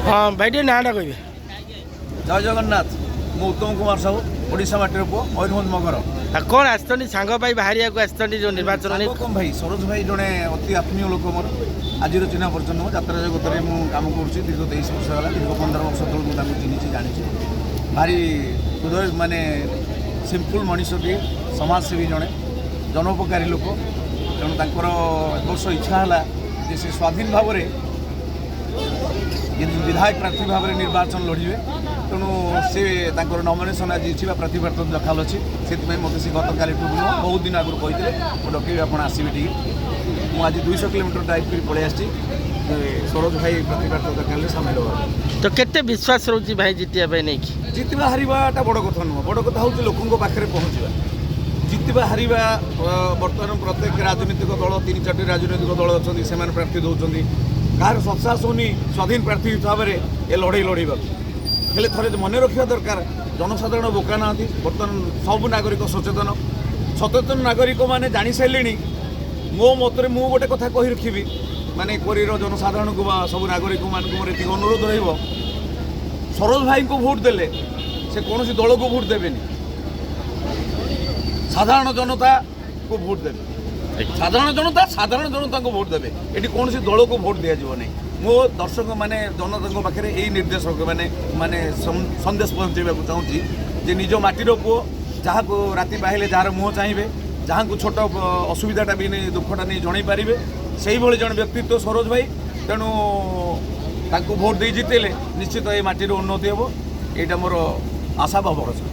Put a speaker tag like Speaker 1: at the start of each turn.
Speaker 1: हाँ भाई टे नाटा कह
Speaker 2: जय जगन्नाथ मु उत्तम कुमार साहू ओडिशा माटीर पुओ मयूरभंज मगर
Speaker 1: कौन आसती सांग बाहर को जो निर्वाचन नहीं
Speaker 2: कम भाई सरोज भाई जड़े अति आत्मीय लोक मोर आज चिन्ह परिचय नुह यात्रा जगत में मुझे कम कर दीर्घ 23 वर्ष है दीर्घ 15 वर्ष तक मुझे चिन्ही जानी भारी हृदय माने सिंपल मनीषटी समाजसेवी जड़े जनोपकारी लोक तेणु तर वर्ष इच्छा है जे से स्वाधीन भाव विधायक प्रार्थी भाव में निर्वाचन लड़े तेणु सी नमिनेसन आज प्रार्थीपत्र दखाल अच्छी से मतलब सी गत काली बहुत दिन आगुरी कहते डकई आप आसवे टी मुझे 200 किलोमीटर ड्राइव कर पलि आसी सरोज भाई प्रार्थीपत्र दरकार सामिल हो
Speaker 1: तो केते विश्वास रोची भाई जितिया नहीं
Speaker 2: जितवा हारिबाटा बड़ कथा नुह बड़ कथा हूँ लोकों पाखे पहुँचवा जितवा हारिबा बर्तमान प्रत्येक राजनीतिक दल 3-4 राजनीतिक दल अच्छा से प्रार्थी दौरान कहार सत्साहस होनी स्वाधीन प्रार्थी भाव में ये लड़े लड़ेगा हेल्ले थे मन रखा दरकार जनसाधारण बोका ना बर्तमान सब नागरिक सचेतन सचेतन नागरिक मैंने जानी सारे मो मत मु गोटे कथा कही रखी माने कोरीर जनसाधारण को सब नागरिक मान मोर ये अनुरोध सरोज भाई को भोट देले से कौन दल को भोट देवेनि साधारण जनता को भोट देवे साधारण जनता को भोट देवे ये कौन दल को भोट दिज्व नहीं मो दर्शक माने जनता पाखे यही निर्देश माने माने संदेश पहुँचा चाहूँगी जे निज माटीर पुओ जहाँ को राति बाहिले जार मुँह चाहिए जहाँ को छोट असुविधाटा भी नहीं दुखटा नहीं जन पारे से ही जन व्यक्तित्व सरोज भाई तेणु ताको भोट दे जितेले निश्चित ये माटीर उन्नति हे यहाँ मोर आशा बा भरोसा।